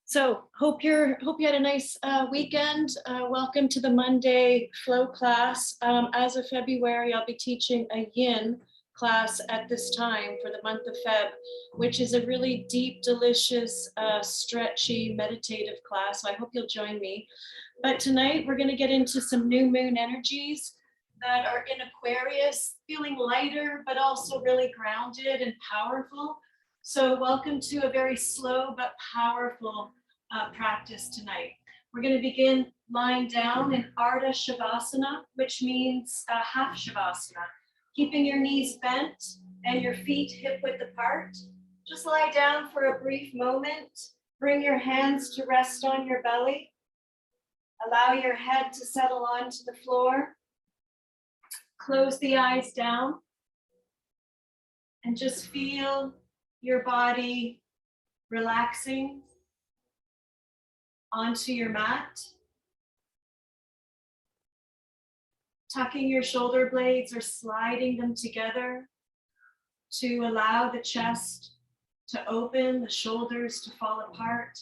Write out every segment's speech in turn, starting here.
So hope you had a nice weekend. Welcome to the Monday flow class. As of February, I'll be teaching a yin class at this time for the month of Feb, which is a really deep, delicious, stretchy, meditative class. So I hope you'll join me. But tonight we're going to get into some new moon energies that are in Aquarius, feeling lighter, but also really grounded and powerful. So welcome to a very slow but powerful practice tonight. We're going to begin lying down in Arda Shavasana, which means half Shavasana, keeping your knees bent and your feet hip-width apart. Just lie down for a brief moment. Bring your hands to rest on your belly. Allow your head to settle onto the floor. Close the eyes down and just feel your body relaxing onto your mat. Tucking your shoulder blades or sliding them together to allow the chest to open, the shoulders to fall apart,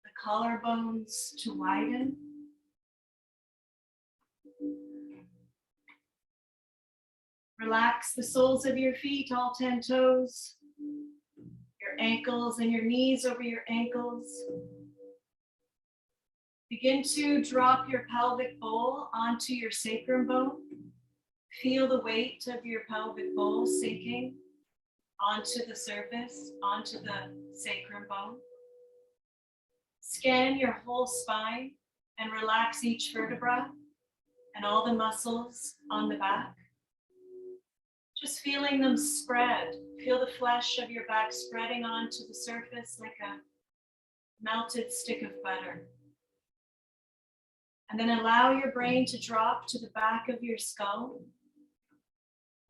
the collarbones to widen. Relax the soles of your feet, all 10 toes, your ankles and your knees over your ankles. Begin to drop your pelvic bowl onto your sacrum bone. Feel the weight of your pelvic bowl sinking onto the surface, onto the sacrum bone. Scan your whole spine and relax each vertebra and all the muscles on the back. Just feeling them spread. Feel the flesh of your back spreading onto the surface like a melted stick of butter. And then allow your brain to drop to the back of your skull,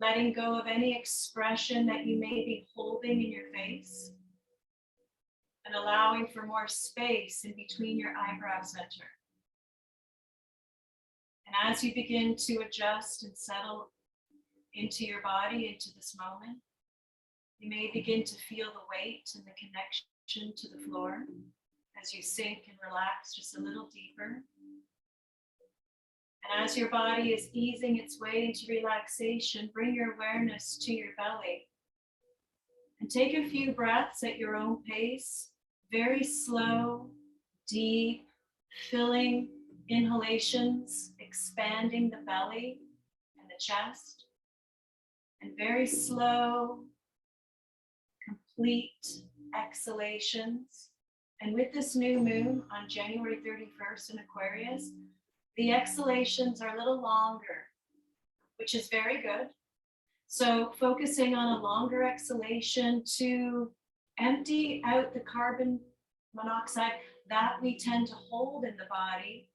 letting go of any expression that you may be holding in your face, and allowing for more space in between your eyebrow center. And as you begin to adjust and settle into your body, into this moment, you may begin to feel the weight and the connection to the floor as you sink and relax just a little deeper. And as your body is easing its way into relaxation, bring your awareness to your belly and take a few breaths at your own pace, very slow, deep, filling inhalations, expanding the belly and the chest, and very slow, complete exhalations. And with this new moon on January 31st in Aquarius, the exhalations are a little longer, which is very good. So focusing on a longer exhalation to empty out the carbon monoxide that we tend to hold in the body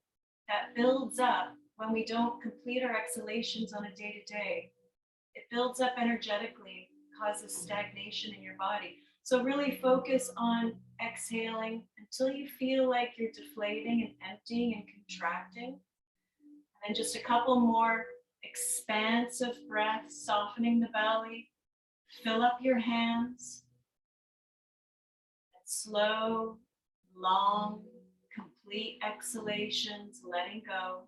that builds up when we don't complete our exhalations on a day-to-day. It builds up energetically, causes stagnation in your body. So really focus on exhaling until you feel like you're deflating and emptying and contracting. And just a couple more expansive breaths, softening the belly. Fill up your hands. And slow, long, complete exhalations, letting go.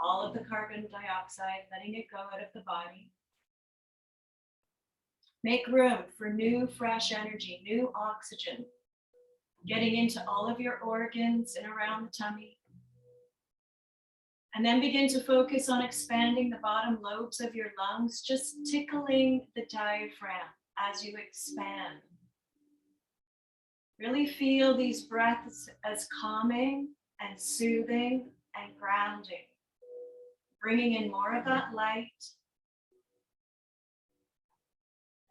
All of the carbon dioxide, letting it go out of the body. Make room for new, fresh energy, new oxygen, getting into all of your organs and around the tummy. And then begin to focus on expanding the bottom lobes of your lungs, just tickling the diaphragm as you expand. Really feel these breaths as calming and soothing and grounding, bringing in more of that light,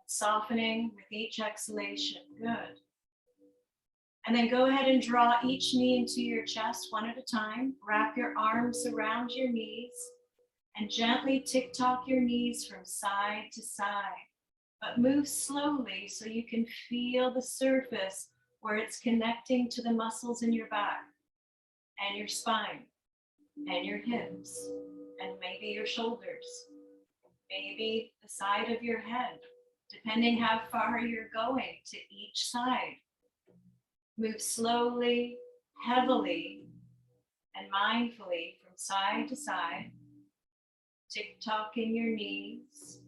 softening with each exhalation. Good. And then go ahead and draw each knee into your chest one at a time. Wrap your arms around your knees and gently tick-tock your knees from side to side. But move slowly so you can feel the surface where it's connecting to the muscles in your back and your spine and your hips and maybe your shoulders. maybe the side of your head, depending how far you're going to each side. Move slowly, heavily, and mindfully from side to side, tick-tocking your knees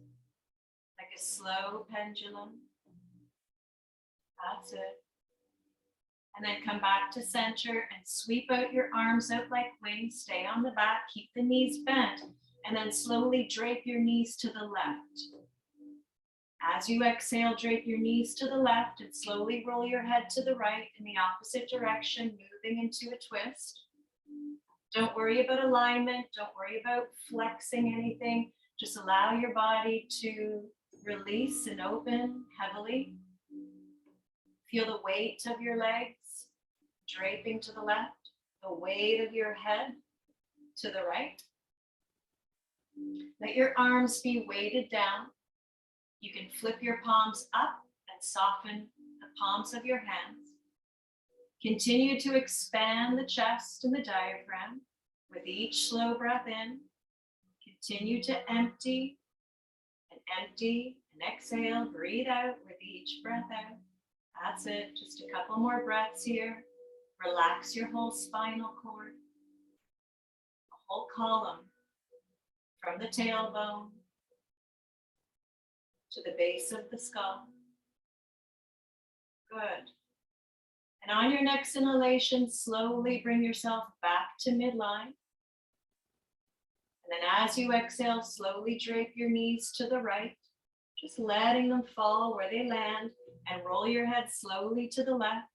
like a slow pendulum. That's it. And then come back to center and sweep out your arms out like wings. Stay on the back, keep the knees bent, and then slowly drape your knees to the left. As you exhale, drape your knees to the left and slowly roll your head to the right in the opposite direction, moving into a twist. Don't worry about alignment. Don't worry about flexing anything. Just allow your body to release and open heavily. Feel the weight of your legs draping to the left, the weight of your head to the right. Let your arms be weighted down. You can flip your palms up and soften the palms of your hands. Continue to expand the chest and the diaphragm with each slow breath in. Continue to empty and exhale. Breathe out with each breath out. That's it. Just a couple more breaths here. Relax your whole spinal cord, the whole column, from the tailbone to the base of the skull. Good. And on your next inhalation, slowly bring yourself back to midline. And then as you exhale, slowly drape your knees to the right, just letting them fall where they land, and roll your head slowly to the left.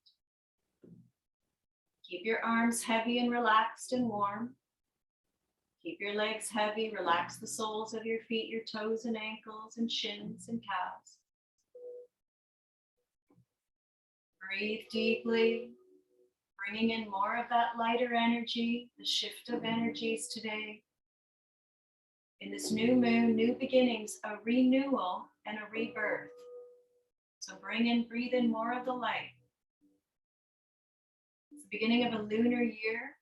Keep your arms heavy and relaxed and warm. Keep your legs heavy, relax the soles of your feet, your toes and ankles and shins and calves. Breathe deeply, bringing in more of that lighter energy, the shift of energies today. In this new moon, new beginnings, a renewal and a rebirth. So breathe in more of the light. It's the beginning of a lunar year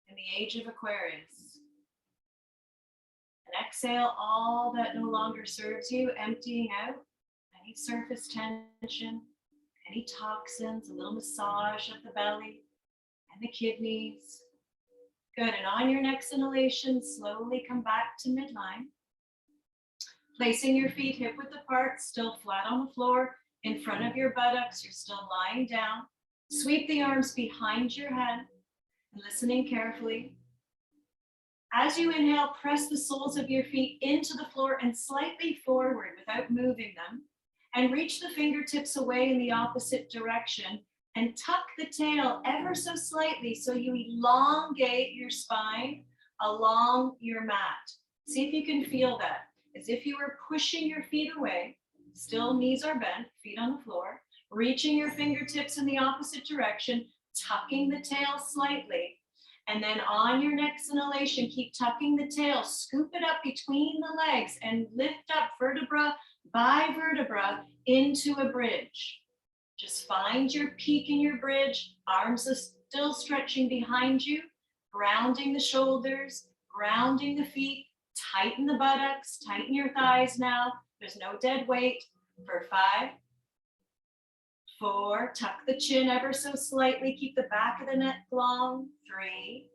in the age of Aquarius. And exhale all that no longer serves you, emptying out any surface tension, any toxins, a little massage of the belly and the kidneys. Good, and on your next inhalation, slowly come back to midline. Placing your feet hip width apart, still flat on the floor, in front of your buttocks, you're still lying down. Sweep the arms behind your head, and listening carefully. As you inhale, press the soles of your feet into the floor and slightly forward without moving them, and reach the fingertips away in the opposite direction, and tuck the tail ever so slightly so you elongate your spine along your mat. See if you can feel that. As if you were pushing your feet away, still knees are bent, feet on the floor, reaching your fingertips in the opposite direction, tucking the tail slightly. And then on your next inhalation, keep tucking the tail, scoop it up between the legs and lift up vertebra by vertebra into a bridge. Just find your peak in your bridge, arms are still stretching behind you, grounding the shoulders, grounding the feet. Tighten the buttocks, tighten your thighs now. There's no dead weight. For 5, 4, tuck the chin ever so slightly. Keep the back of the neck long. 3,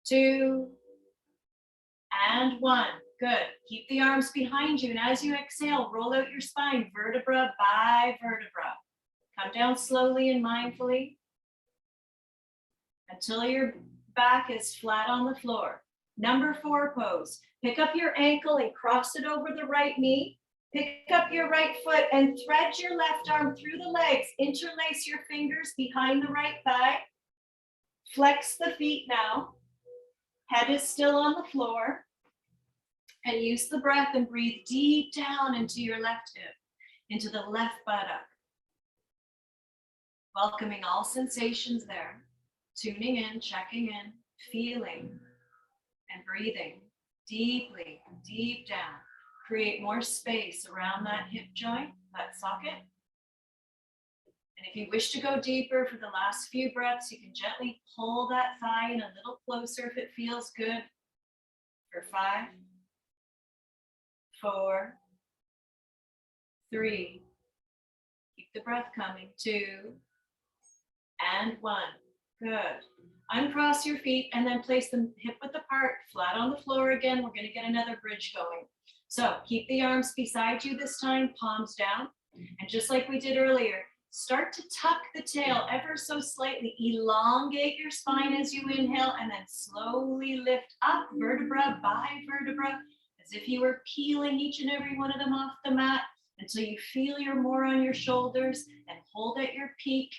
2, and 1. Good. Keep the arms behind you. And as you exhale, roll out your spine, vertebra by vertebra. Come down slowly and mindfully until your back is flat on the floor. Number 4 pose. Pick up your ankle and cross it over the right knee. Pick up your right foot and thread your left arm through the legs. Interlace your fingers behind the right thigh. Flex the feet now. Head is still on the floor. And use the breath and breathe deep down into your left hip, into the left buttock. Welcoming all sensations there. Tuning in, checking in, feeling. And breathing deeply, deep down. Create more space around that hip joint, that socket. And if you wish to go deeper for the last few breaths, you can gently pull that thigh in a little closer if it feels good. for 5, 4, 3. Keep the breath coming. 2 and 1. Good. Uncross your feet and then place them hip width apart, flat on the floor again. We're going to get another bridge going. So keep the arms beside you this time, palms down. And just like we did earlier, start to tuck the tail ever so slightly. Elongate your spine as you inhale and then slowly lift up vertebra by vertebra as if you were peeling each and every one of them off the mat until you feel you're more on your shoulders, and hold at your peak.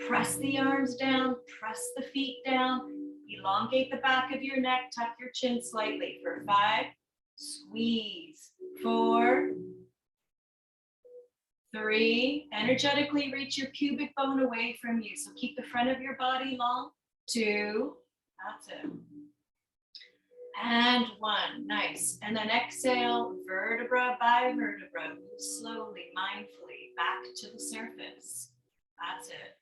Press the arms down, press the feet down, elongate the back of your neck, tuck your chin slightly for 5, squeeze, 4, 3, energetically reach your pubic bone away from you. So keep the front of your body long. 2, that's it. And 1, nice. And then exhale, vertebra by vertebra. Move slowly, mindfully, back to the surface. That's it.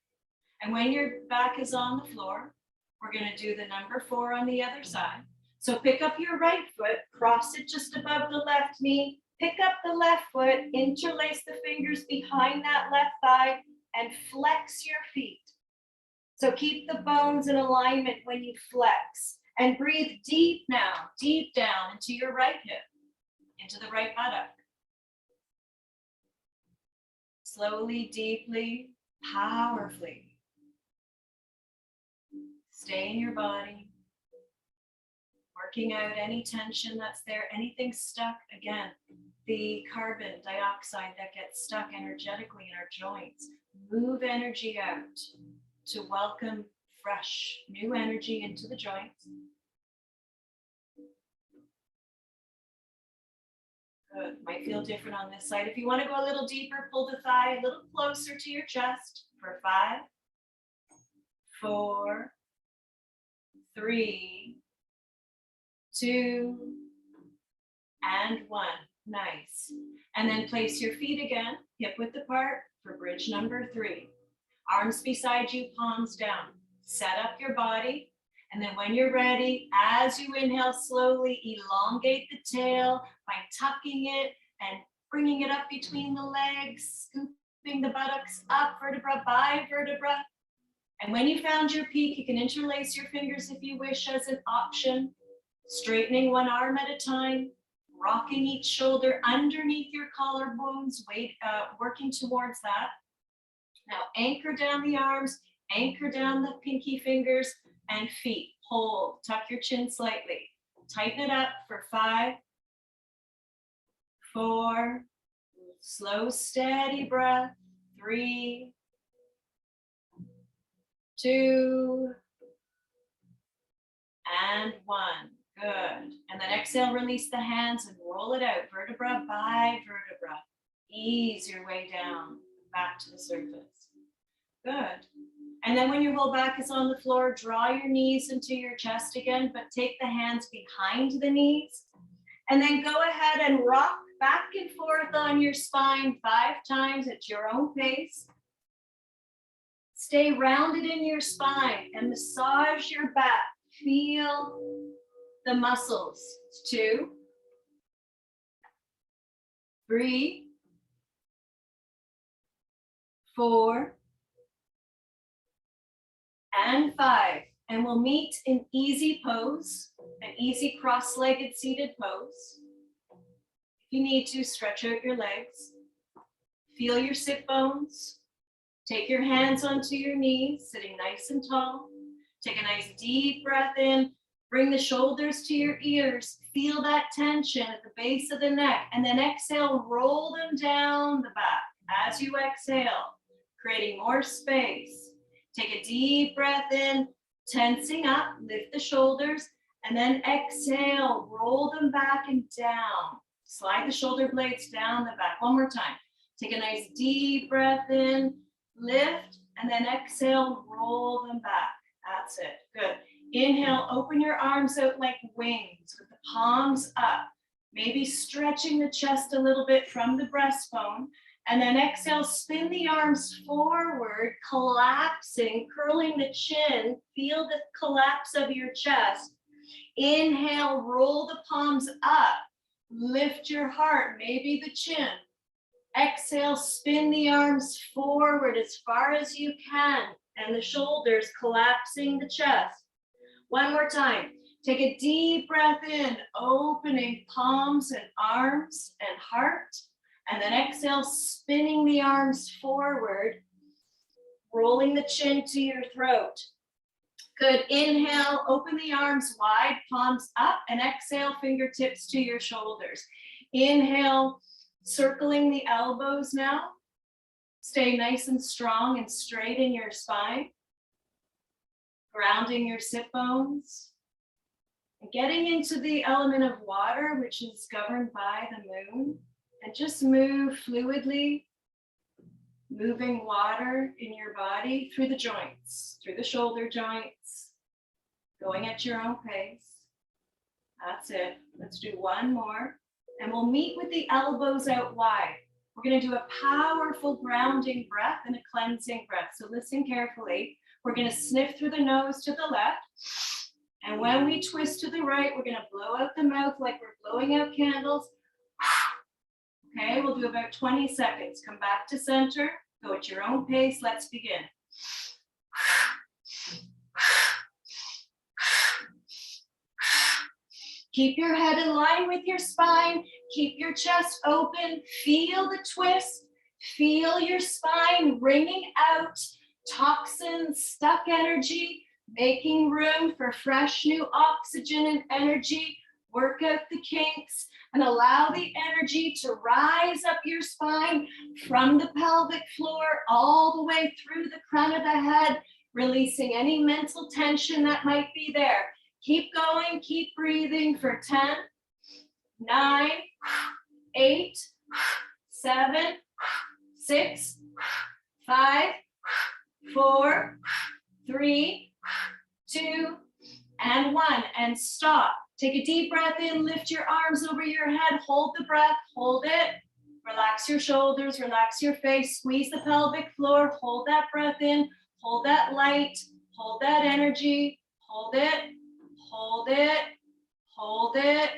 And when your back is on the floor, we're going to do the number 4 on the other side. So pick up your right foot, cross it just above the left knee, pick up the left foot, interlace the fingers behind that left thigh, and flex your feet. So keep the bones in alignment when you flex. And breathe deep now, deep down into your right hip, into the right buttock. Slowly, deeply, powerfully. Stay in your body, working out any tension that's there, anything stuck. Again, the carbon dioxide that gets stuck energetically in our joints. Move energy out to welcome fresh, new energy into the joints. Good. Might feel different on this side. If you want to go a little deeper, pull the thigh a little closer to your chest for 5, 4, 3, 2, and 1. Nice. And then place your feet again, hip width apart for bridge number 3. Arms beside you, palms down. Set up your body. And then when you're ready, as you inhale, slowly elongate the tail by tucking it and bringing it up between the legs, scooping the buttocks up vertebra by vertebra. And when you found your peak, you can interlace your fingers if you wish as an option, straightening one arm at a time, rocking each shoulder underneath your collarbones, working towards that. Now anchor down the arms, anchor down the pinky fingers and feet. Hold, tuck your chin slightly. Tighten it up for 5, 4, slow, steady breath, 3, 2, and 1. Good. And then exhale, release the hands and roll it out, vertebra by vertebra. Ease your way down, back to the surface. Good. And then when your whole back is on the floor, draw your knees into your chest again, but take the hands behind the knees. And then go ahead and rock back and forth on your spine 5 times at your own pace. Stay rounded in your spine and massage your back. Feel the muscles. 2, 3, 4, and 5. And we'll meet in easy pose, an easy cross-legged seated pose. If you need to, stretch out your legs. Feel your sit bones. Take your hands onto your knees, sitting nice and tall. Take a nice deep breath in. Bring the shoulders to your ears. Feel that tension at the base of the neck. And then exhale, roll them down the back. As you exhale, creating more space. Take a deep breath in, tensing up, lift the shoulders, and then exhale, roll them back and down. Slide the shoulder blades down the back. One more time. Take a nice deep breath in, lift, and then exhale, roll them back. That's it. Good. Inhale, open your arms out like wings with the palms up. Maybe stretching the chest a little bit from the breastbone. And then exhale, spin the arms forward, collapsing, curling the chin. Feel the collapse of your chest. Inhale, roll the palms up. Lift your heart, maybe the chin. Exhale, spin the arms forward as far as you can, and the shoulders collapsing the chest. One more time. Take a deep breath in, opening palms and arms and heart. And then exhale, spinning the arms forward, rolling the chin to your throat. Good. Inhale, open the arms wide, palms up, and exhale, fingertips to your shoulders. Inhale, circling the elbows now. Stay nice and strong and straight in your spine. Grounding your sit bones. And getting into the element of water, which is governed by the moon. And just move fluidly, moving water in your body through the joints, through the shoulder joints, going at your own pace. That's it. Let's do one more. And we'll meet with the elbows out wide. We're going to do a powerful grounding breath and a cleansing breath. So listen carefully. We're going to sniff through the nose to the left. And when we twist to the right, we're going to blow out the mouth like we're blowing out candles. Okay, we'll do about 20 seconds. Come back to center. Go at your own pace. Let's begin. Keep your head in line with your spine. Keep your chest open. Feel the twist. Feel your spine wringing out toxins, stuck energy, making room for fresh new oxygen and energy. Work out the kinks and allow the energy to rise up your spine from the pelvic floor all the way through the crown of the head, releasing any mental tension that might be there. Keep going, keep breathing for 10, 9, 8, 7, 6, 5, 4, 3, 2, and 1. And stop. Take a deep breath in, lift your arms over your head, hold the breath, hold it. Relax your shoulders, relax your face, squeeze the pelvic floor, hold that breath in, hold that light, hold that energy, hold it, hold it, hold it.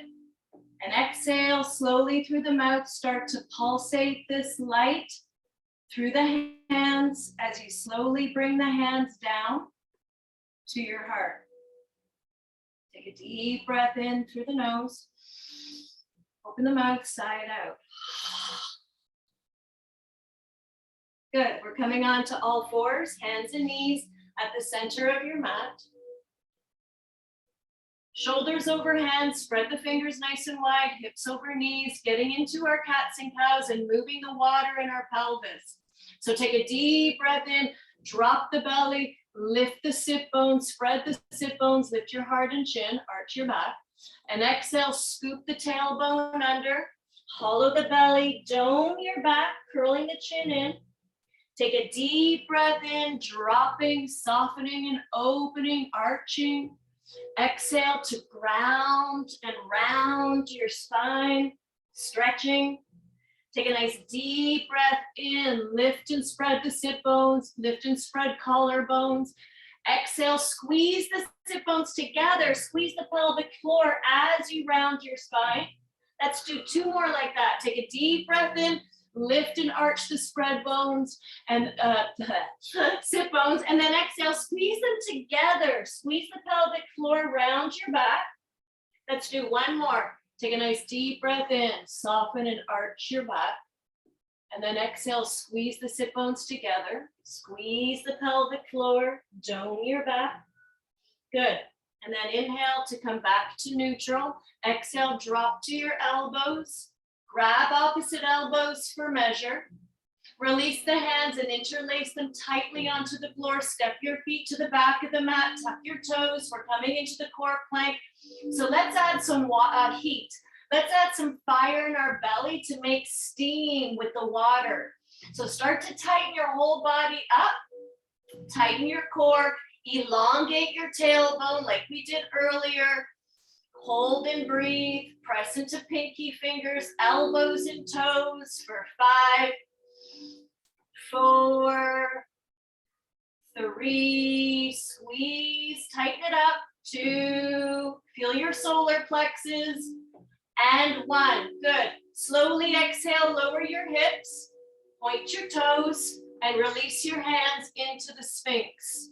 And exhale slowly through the mouth, start to pulsate this light through the hands as you slowly bring the hands down to your heart. Take a deep breath in through the nose. Open the mouth, sigh it out. Good. We're coming on to all fours, hands and knees at the center of your mat. Shoulders over hands, spread the fingers nice and wide, hips over knees, getting into our cats and cows and moving the water in our pelvis. So take a deep breath in, drop the belly, lift the sit bones, spread the sit bones, lift your heart and chin, arch your back. And exhale, scoop the tailbone under, hollow the belly, dome your back, curling the chin in. Take a deep breath in, dropping, softening and opening, arching. Exhale to ground and round your spine, stretching. Take a nice deep breath in, lift and spread the sit bones, lift and spread collarbones. Exhale, squeeze the sit bones together, squeeze the pelvic floor as you round your spine. Let's do 2 more like that. Take a deep breath in, lift and arch the spread bones and sit bones, and then exhale, squeeze them together. Squeeze the pelvic floor around your back. Let's do 1 more. Take a nice deep breath in, soften and arch your back. And then exhale, squeeze the sit bones together. Squeeze the pelvic floor, dome your back. Good. And then inhale to come back to neutral. Exhale, drop to your elbows. Grab opposite elbows for measure. Release the hands and interlace them tightly onto the floor. Step your feet to the back of the mat. Tuck your toes. We're coming into the core plank. So let's add some heat. Let's add some fire in our belly to make steam with the water. So start to tighten your whole body up. Tighten your core. Elongate your tailbone like we did earlier. Hold and breathe. Press into pinky fingers, elbows and toes for 5, 4, 3, squeeze, tighten it up, 2, Feel your solar plexus. And 1, good. Slowly exhale, lower your hips, point your toes, and release your hands into the Sphinx.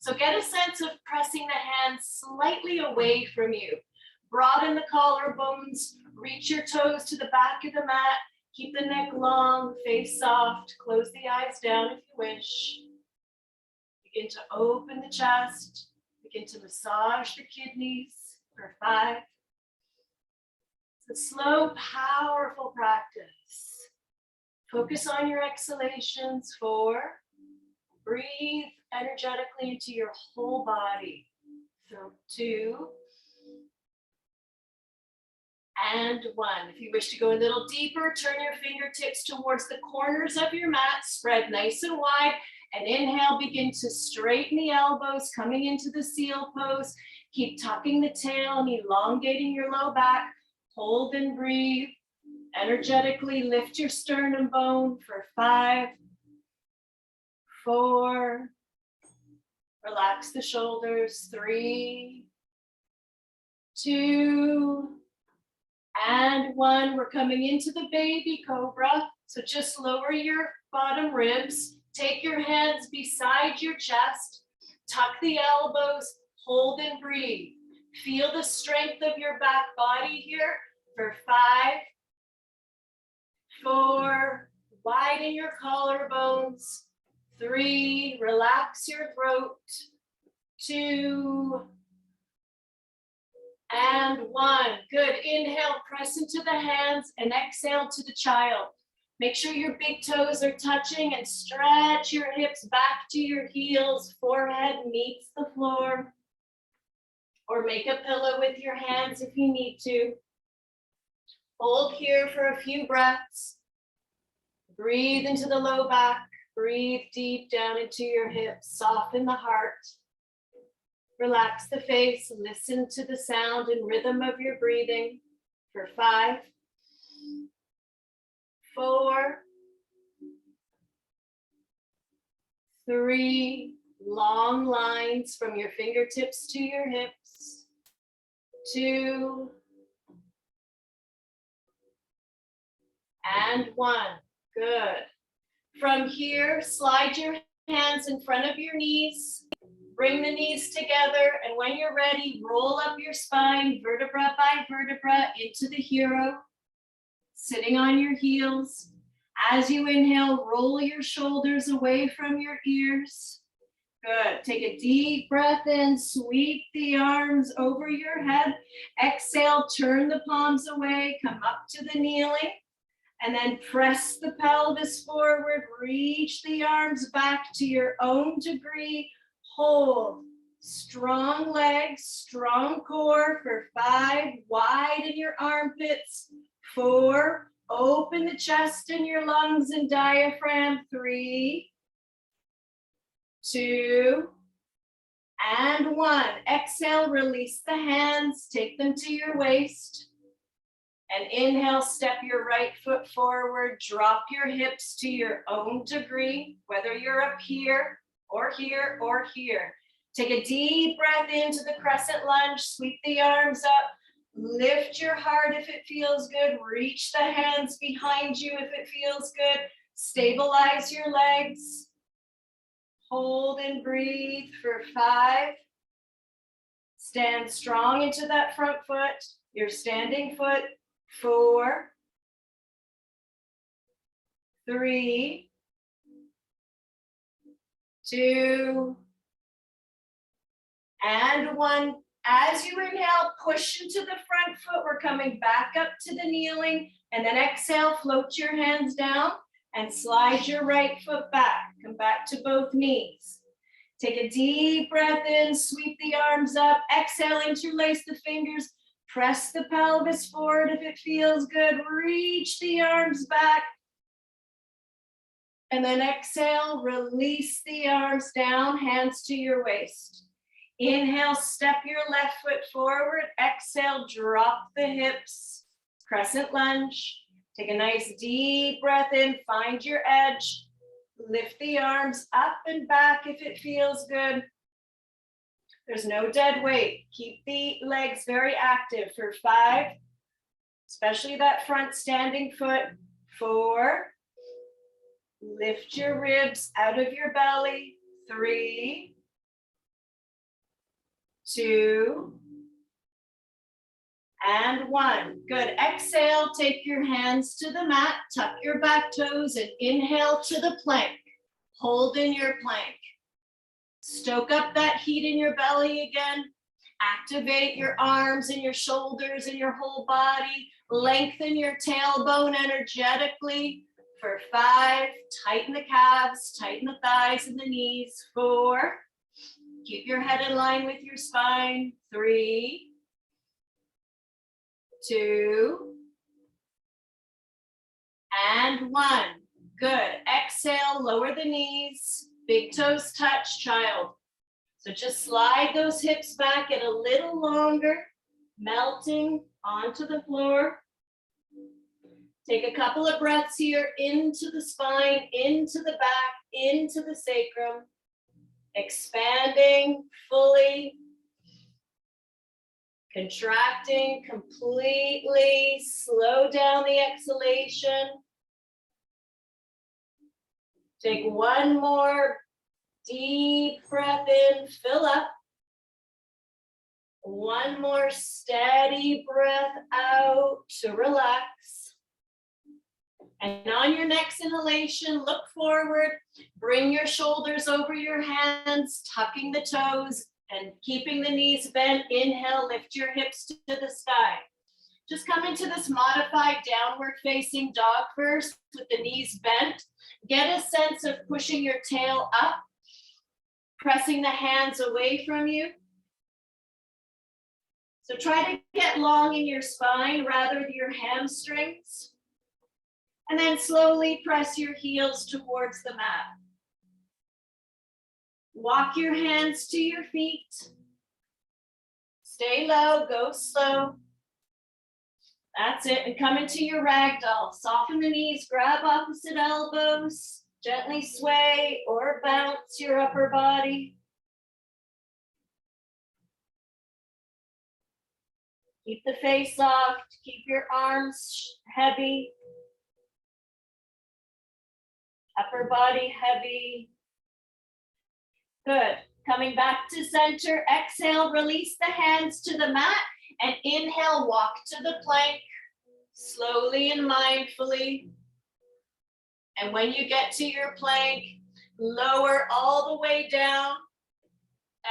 So get a sense of pressing the hands slightly away from you. Broaden the collarbones, reach your toes to the back of the mat, keep the neck long, face soft, close the eyes down if you wish. Begin to open the chest, begin to massage the kidneys for 5. It's a slow, powerful practice. Focus on your exhalations. 4. Breathe energetically into your whole body. So 2. And 1. If you wish to go a little deeper, turn your fingertips towards the corners of your mat. Spread nice and wide. And inhale, begin to straighten the elbows, coming into the seal pose. Keep tucking the tail and elongating your low back. Hold and breathe. Energetically lift your sternum bone for 5, 4. Relax the shoulders. 3, 2, and 1. We're coming into the baby cobra. So just lower your bottom ribs. Take your hands beside your chest. Tuck the elbows. Hold and breathe. Feel the strength of your back body here for 5, 4. Widen your collarbones. 3. Relax your throat. 2. And 1. Good. Inhale, press into the hands and exhale to the child. Make sure your big toes are touching and stretch your hips back to your heels. Forehead meets the floor. Or make a pillow with your hands if you need to. Hold here for a few breaths. Breathe into the low back. Breathe deep down into your hips. Soften the heart. Relax the face. Listen to the sound and rhythm of your breathing for 5, 4, 3. Long lines from your fingertips to your hips. 2. And 1. Good. From here, slide your hands in front of your knees. Bring the knees together, and when you're ready, roll up your spine, vertebra by vertebra, into the hero, sitting on your heels. As you inhale, roll your shoulders away from your ears. Good. Take a deep breath in, sweep the arms over your head. Exhale, turn the palms away, come up to the kneeling, and then press the pelvis forward, reach the arms back to your own degree. Hold. Strong legs, strong core for 5. Widen your armpits. 4. Open the chest and your lungs and diaphragm. 3, 2, and 1. Exhale, release the hands, take them to your waist. And inhale, step your right foot forward, drop your hips to your own degree, whether you're up here or here or here. Take a deep breath into the crescent lunge, sweep the arms up, lift your heart if it feels good, reach the hands behind you if it feels good, stabilize your legs. Hold and breathe for 5. Stand strong into that front foot, your standing foot. 4, 3, 2, and 1. As you inhale, push into the front foot. We're coming back up to the kneeling, and then exhale, float your hands down and slide your right foot back. Come back to both knees. Take a deep breath in, sweep the arms up. Exhale, interlace the fingers. Press the pelvis forward if it feels good. Reach the arms back. And then exhale, release the arms down, hands to your waist. Inhale, step your left foot forward. Exhale, drop the hips. Crescent lunge. Take a nice deep breath in, find your edge. Lift the arms up and back if it feels good. There's no dead weight. Keep the legs very active for 5, especially that front standing foot. 4, lift your ribs out of your belly. 3, 2, and 1. Good. Exhale, take your hands to the mat, tuck your back toes, and inhale to the plank. Hold in your plank. Stoke up that heat in your belly again. Activate your arms and your shoulders and your whole body. Lengthen your tailbone energetically for 5. Tighten the calves, tighten the thighs and the knees. 4. Keep your head in line with your spine. 3, 2, and 1. Good. Exhale, lower the knees. Big toes touch, child. So just slide those hips back, get a little longer, melting onto the floor. Take a couple of breaths here into the spine, into the back, into the sacrum. Expanding fully. Contracting completely. Slow down the exhalation. Take one more deep breath in, fill up. One more steady breath out to relax. And on your next inhalation, look forward. Bring your shoulders over your hands, tucking the toes and keeping the knees bent. Inhale, lift your hips to the sky. Just come into this modified downward facing dog first with the knees bent. Get a sense of pushing your tail up, pressing the hands away from you. So try to get long in your spine rather than your hamstrings. And then slowly press your heels towards the mat. Walk your hands to your feet. Stay low, go slow. That's it. And come into your ragdoll. Soften the knees, grab opposite elbows, gently sway or bounce your upper body. Keep the face soft, keep your arms heavy. Upper body heavy. Good. Coming back to center. Exhale, release the hands to the mat. And inhale, walk to the plank, slowly and mindfully. And when you get to your plank, lower all the way down.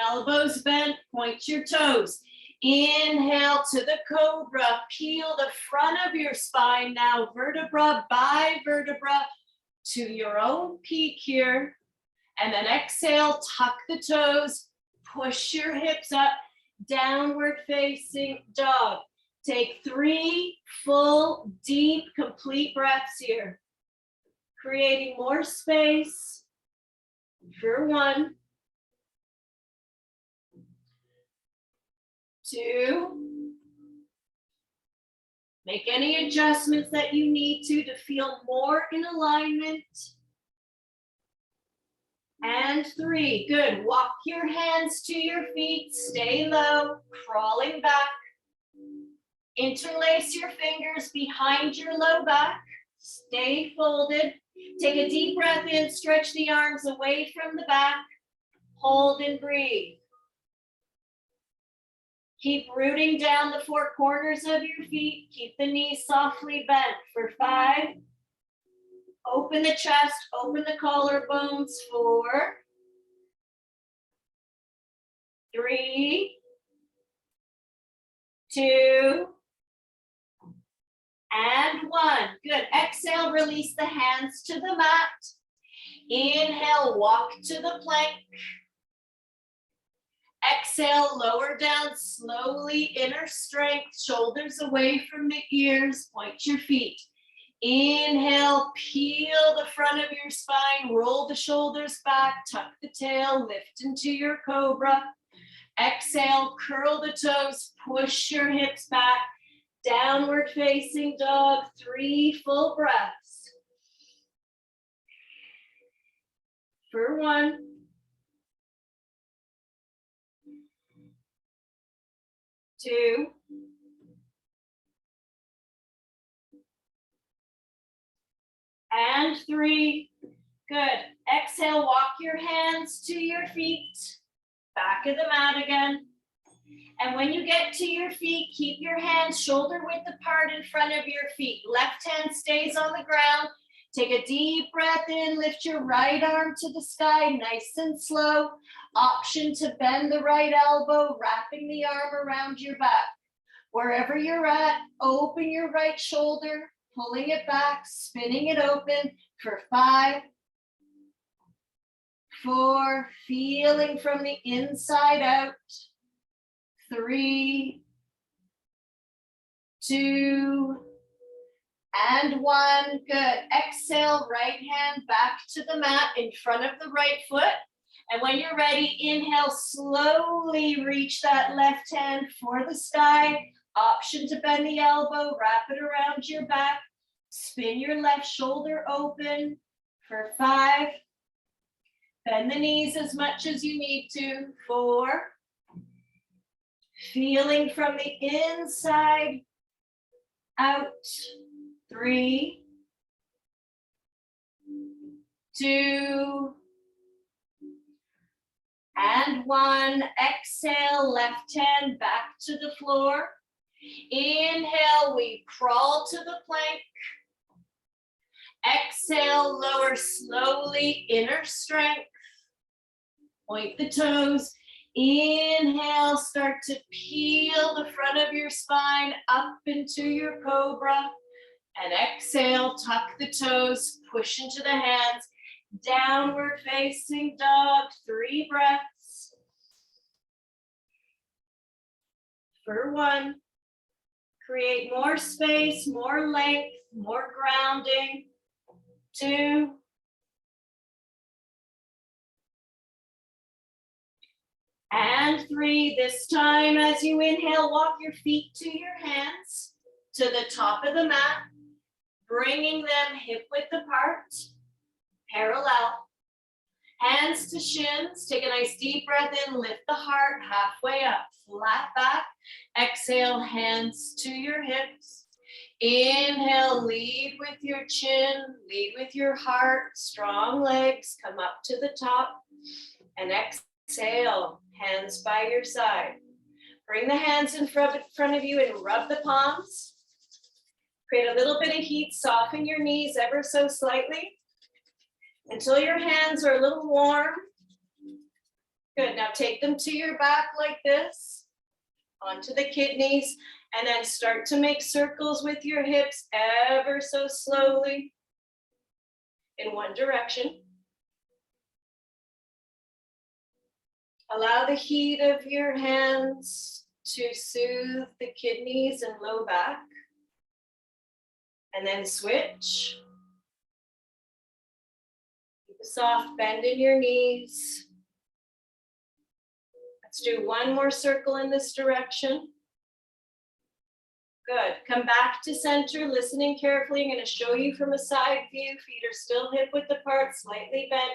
Elbows bent, point your toes. Inhale to the Cobra. Peel the front of your spine now, vertebra by vertebra, to your own peak here. And then exhale, tuck the toes, push your hips up. Downward facing dog. Take 3 full, deep, complete breaths here. Creating more space for 1, 2. Make any adjustments that you need to feel more in alignment. And 3, good. Walk your hands to your feet, stay low, crawling back. Interlace your fingers behind your low back, stay folded. Take a deep breath in, stretch the arms away from the back, hold and breathe. Keep rooting down the 4 corners of your feet, keep the knees softly bent for 5. Open the chest, open the collarbones. 4, 3, 2, and 1. Good. Exhale, release the hands to the mat. Inhale, walk to the plank. Exhale, lower down slowly, inner strength, shoulders away from the ears, point your feet. Inhale, peel the front of your spine, roll the shoulders back, tuck the tail, lift into your Cobra. Exhale, curl the toes, push your hips back, downward facing dog, 3 full breaths. For 1, 2, and 3. Good. Exhale, walk your hands to your feet. Back of the mat again. And when you get to your feet, keep your hands shoulder width apart in front of your feet. Left hand stays on the ground. Take a deep breath in, lift your right arm to the sky, nice and slow. Option to bend the right elbow, wrapping the arm around your back. Wherever you're at, open your right shoulder, pulling it back, spinning it open for 5, 4, feeling from the inside out. 3, 2, and 1. Good. Exhale, right hand back to the mat in front of the right foot. And when you're ready, inhale, slowly reach that left hand for the sky. Option to bend the elbow, wrap it around your back. Spin your left shoulder open for 5. Bend the knees as much as you need to. 4. Feeling from the inside out. 3, 2, and 1. Exhale, left hand back to the floor. Inhale, we crawl to the plank. Exhale, lower slowly, inner strength. Point the toes. Inhale, start to peel the front of your spine up into your Cobra. And exhale, tuck the toes, push into the hands. Downward facing dog, 3 breaths. For 1, create more space, more length, more grounding. 2, and 3. This time, as you inhale, walk your feet to your hands, to the top of the mat, bringing them hip width apart, parallel. Hands to shins. Take a nice deep breath in, lift the heart halfway up, flat back. Exhale, hands to your hips. Inhale, lead with your chin, lead with your heart, strong legs, come up to the top. And exhale, hands by your side. Bring the hands in front of you and rub the palms. Create a little bit of heat, soften your knees ever so slightly until your hands are a little warm. Good, now take them to your back like this, onto the kidneys, and then start to make circles with your hips ever so slowly in one direction. Allow the heat of your hands to soothe the kidneys and low back. And then switch. Keep a soft bend in your knees. Let's do 1 more circle in this direction. Good. Come back to center, listening carefully. I'm going to show you from a side view. Feet are still hip width apart, slightly bent.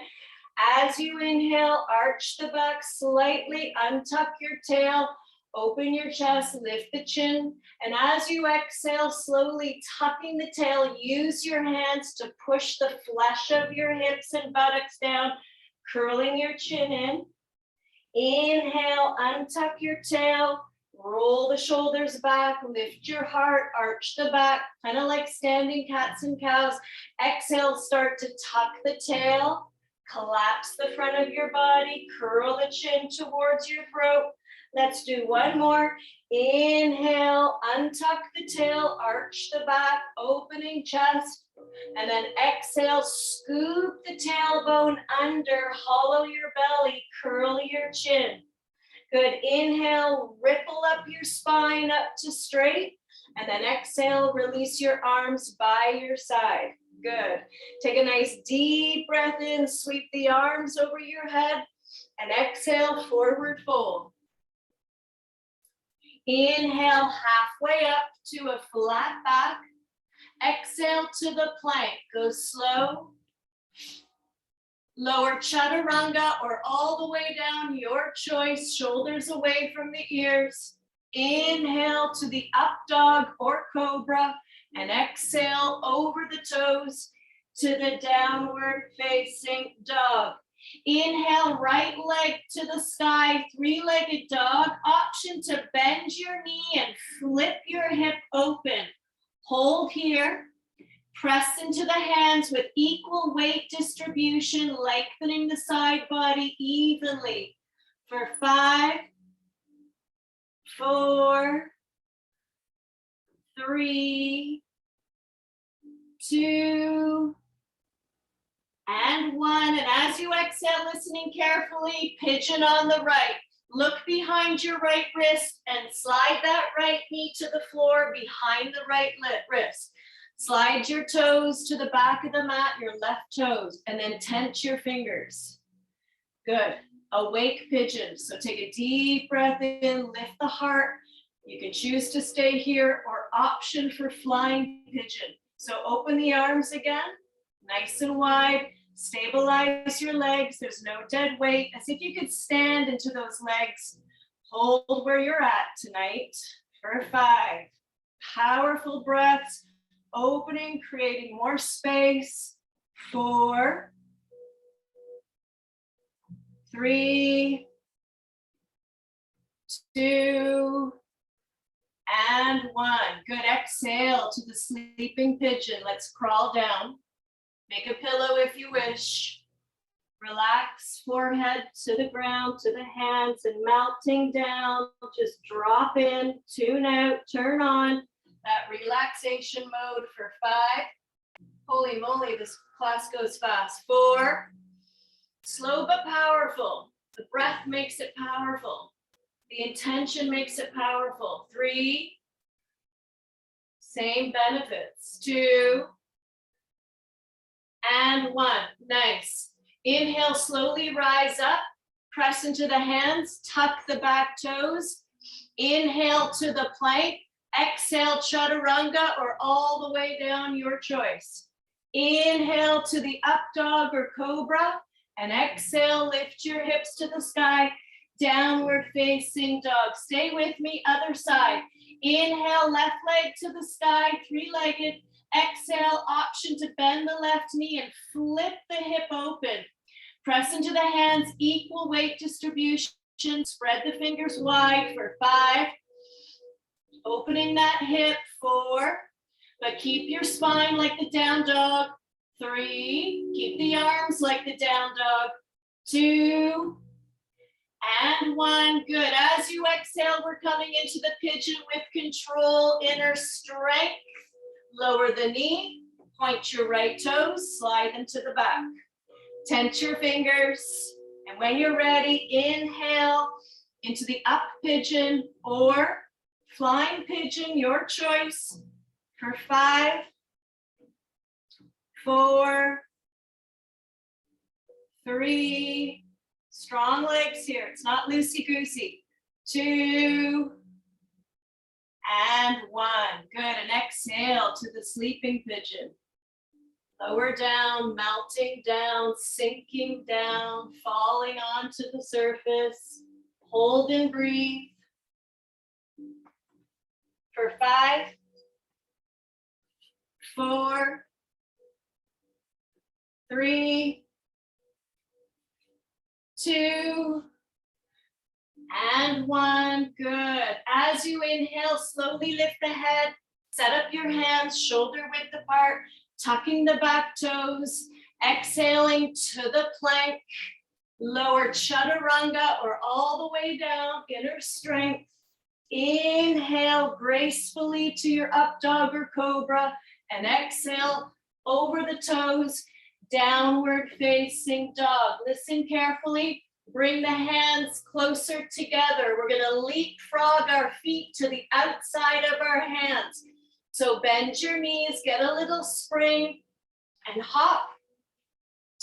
As you inhale, arch the back slightly, untuck your tail, open your chest, lift the chin. And as you exhale, slowly tucking the tail, use your hands to push the flesh of your hips and buttocks down, curling your chin in. Inhale, untuck your tail, roll the shoulders back, lift your heart, arch the back, kind of like standing cats and cows. Exhale, start to tuck the tail, collapse the front of your body, curl the chin towards your throat. Let's do 1 more. Inhale, untuck the tail, arch the back, opening chest. And then exhale, scoop the tailbone under, hollow your belly, curl your chin. Good. Inhale, ripple up your spine up to straight. And then exhale, release your arms by your side. Good. Take a nice deep breath in, sweep the arms over your head, and exhale, forward fold. Inhale, halfway up to a flat back. Exhale to the plank. Go slow. Lower chaturanga or all the way down, your choice. Shoulders away from the ears. Inhale to the up dog or cobra, and exhale over the toes to the downward facing dog. Inhale, right leg to the sky, three-legged dog. Option to bend your knee and flip your hip open. Hold here. Press into the hands with equal weight distribution, lengthening the side body evenly. For 5, 4, 3, 2, and 1. And as you exhale, listening carefully, pigeon on the right. Look behind your right wrist and slide that right knee to the floor behind the right wrist. Slide your toes to the back of the mat, your left toes, and then tense your fingers. Good. Awake pigeon. So take a deep breath in, lift the heart. You can choose to stay here or option for flying pigeon. So open the arms again, nice and wide. Stabilize your legs. There's no dead weight, as if you could stand into those legs. Hold where you're at tonight for 5. Powerful breaths, opening, creating more space. 4, 3, 2, and 1. Good. Exhale to the sleeping pigeon. Let's crawl down. Make a pillow if you wish. Relax, forehead to the ground, to the hands, and melting down. Just drop in, tune out, turn on that relaxation mode for 5. Holy moly, this class goes fast. 4. Slow but powerful. The breath makes it powerful. The intention makes it powerful. 3. Same benefits. 2. And 1. Nice. Inhale, slowly rise up. Press into the hands. Tuck the back toes. Inhale to the plank. Exhale, chaturanga, or all the way down, your choice. Inhale to the up dog or cobra. And exhale, lift your hips to the sky. Downward facing dog. Stay with me, other side. Inhale, left leg to the sky, three-legged. Exhale, option to bend the left knee and flip the hip open. Press into the hands, equal weight distribution. Spread the fingers wide for 5. Opening that hip, 4. But keep your spine like the down dog. 3. Keep the arms like the down dog. 2. And 1. Good. As you exhale, we're coming into the pigeon with control, inner strength. Lower the knee, point your right toes, slide them to the back. Tense your fingers, and when you're ready, inhale into the up pigeon or flying pigeon, your choice, for 5, 4, 3, strong legs here, it's not loosey-goosey, 2, and 1. Good. And exhale to the sleeping pigeon. Lower down, melting down, sinking down, falling onto the surface. Hold and breathe. For 5, 4, 3, 2, and 1. Good. As you inhale, slowly lift the head. Set up your hands, shoulder width apart, tucking the back toes. Exhaling to the plank. Lower chaturanga or all the way down, inner strength. Inhale gracefully to your up dog or cobra. And exhale over the toes, downward facing dog. Listen carefully. Bring the hands closer together. We're going to leapfrog our feet to the outside of our hands. So bend your knees, get a little spring, and hop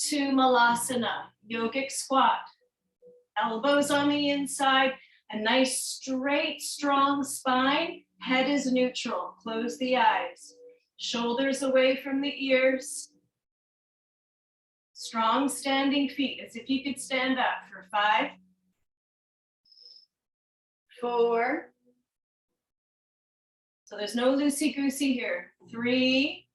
to Malasana, yogic squat. Elbows on the inside, a nice straight, strong spine. Head is neutral. Close the eyes. Shoulders away from the ears. Strong standing feet, as if you could stand up for 5, 4, So there's no loosey-goosey here. 3,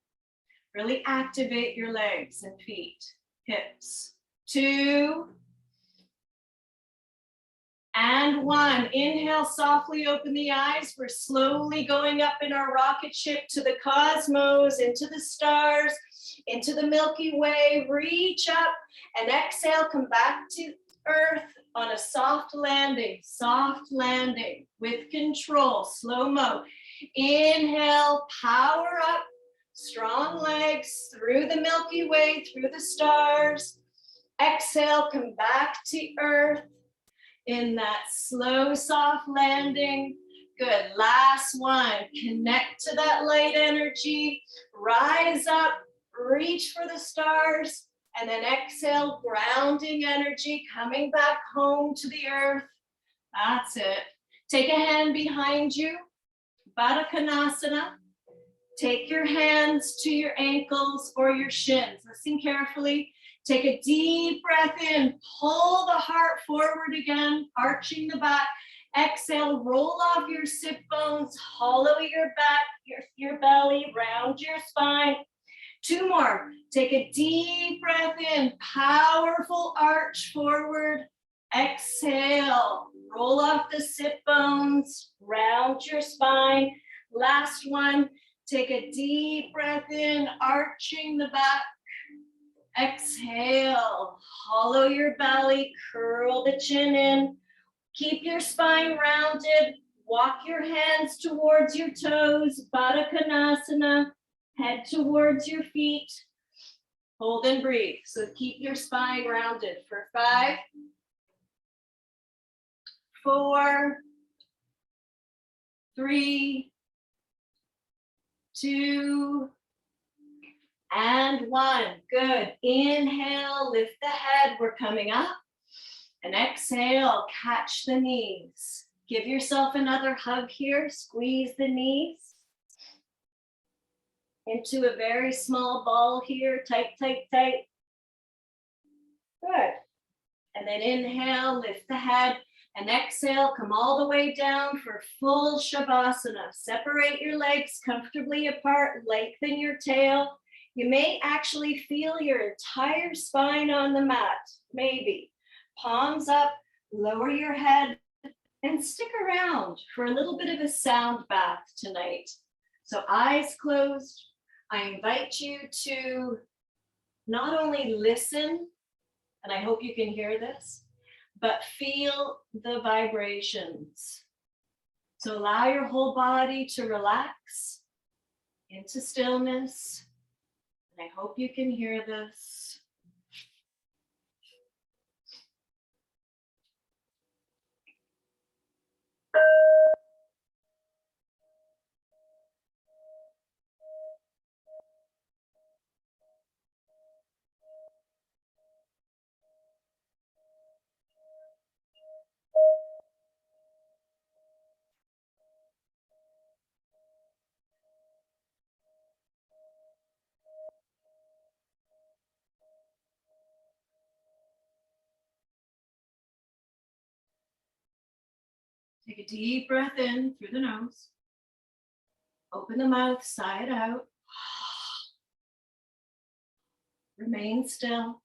really activate your legs and feet, hips. 2, and 1. Inhale, softly open the eyes. We're slowly going up in our rocket ship to the cosmos, into the stars, into the Milky Way. Reach up and exhale, come back to earth on a soft landing with control, slow-mo. Inhale, power up, strong legs through the Milky Way, through the stars. Exhale, come back to earth in that slow, soft landing. Good, last one. Connect to that light energy, rise up, reach for the stars, and then exhale, grounding energy, coming back home to the earth. That's it. Take a hand behind you, Baddha Konasana. Take your hands to your ankles or your shins. Listen carefully. Take a deep breath in, pull the heart forward again, arching the back. Exhale, roll off your sit bones, hollow your back, your belly, round your spine. 2 more. Take a deep breath in, powerful arch forward. Exhale, roll off the sit bones, round your spine. Last one. Take a deep breath in, arching the back. Exhale, hollow your belly, curl the chin in. Keep your spine rounded. Walk your hands towards your toes, Baddha Konasana. Head towards your feet. Hold and breathe. So keep your spine rounded for 5, 4, 3, 2, and 1. Good. Inhale, lift the head. We're coming up. And exhale, catch the knees. Give yourself another hug here. Squeeze the knees into a very small ball here. Tight, tight, tight. Good. And then inhale, lift the head. And exhale, come all the way down for full Shavasana. Separate your legs comfortably apart. Lengthen your tail. You may actually feel your entire spine on the mat. Maybe. Palms up, lower your head, and stick around for a little bit of a sound bath tonight. So eyes closed. I invite you to not only listen, and I hope you can hear this, but feel the vibrations. So allow your whole body to relax into stillness. And I hope you can hear this. Take a deep breath in through the nose. Open the mouth, side out. Remain still.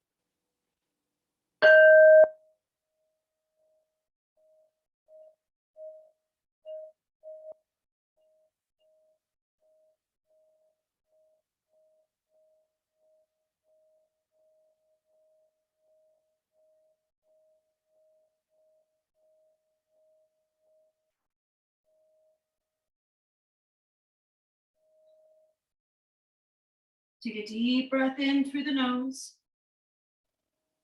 Take a deep breath in through the nose.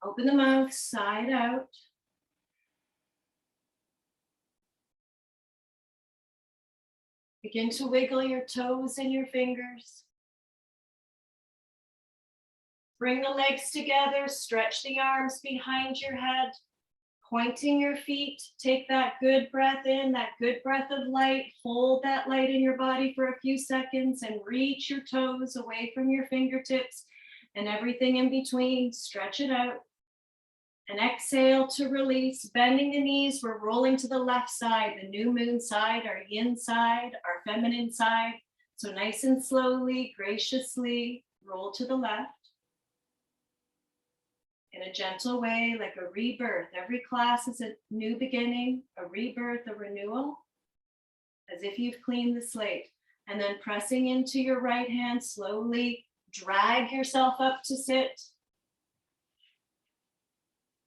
Open the mouth, side out. Begin to wiggle your toes and your fingers. Bring the legs together, stretch the arms behind your head, pointing your feet. Take that good breath in, that good breath of light. Hold that light in your body for a few seconds and reach your toes away from your fingertips and everything in between. Stretch it out. And exhale to release, bending the knees. We're rolling to the left side, the new moon side, our yin side, our feminine side. So nice and slowly, graciously roll to the left. In a gentle way, like a rebirth. Every class is a new beginning, a rebirth, a renewal, as if you've cleaned the slate. And then pressing into your right hand, slowly drag yourself up to sit.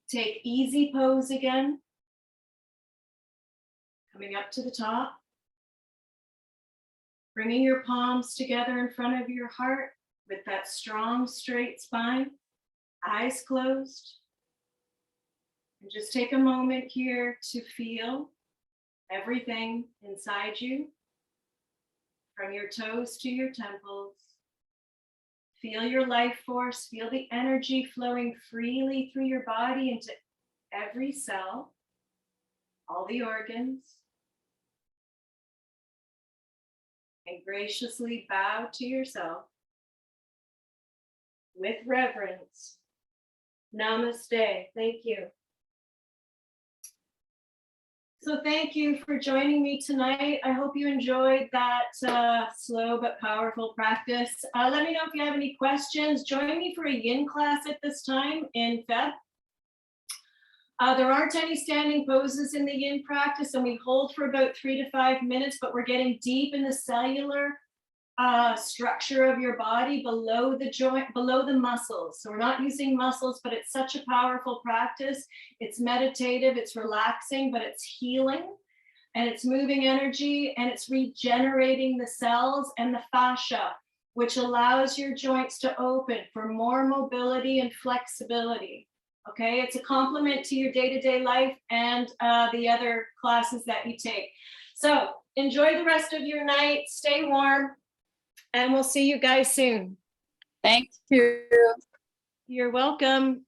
Take easy pose again. Coming up to the top. Bringing your palms together in front of your heart with that strong, straight spine. Eyes closed. And just take a moment here to feel everything inside you, from your toes to your temples. Feel your life force, feel the energy flowing freely through your body into every cell, all the organs. And graciously bow to yourself with reverence. Namaste. Thank you. So thank you for joining me tonight. I hope you enjoyed that slow but powerful practice. Let me know if you have any questions. Join me for a yin class at this time in Feb. There aren't any standing poses in the yin practice, and we hold for about 3 to 5 minutes, but we're getting deep in the cellular structure of your body below the joint, below the muscles. So we're not using muscles, but it's such a powerful practice. It's meditative, it's relaxing, but it's healing, and it's moving energy, and it's regenerating the cells and the fascia, which allows your joints to open for more mobility and flexibility. Okay, it's a complement to your day-to-day life and the other classes that you take. So enjoy the rest of your night, stay warm, and we'll see you guys soon. Thank you. You're welcome.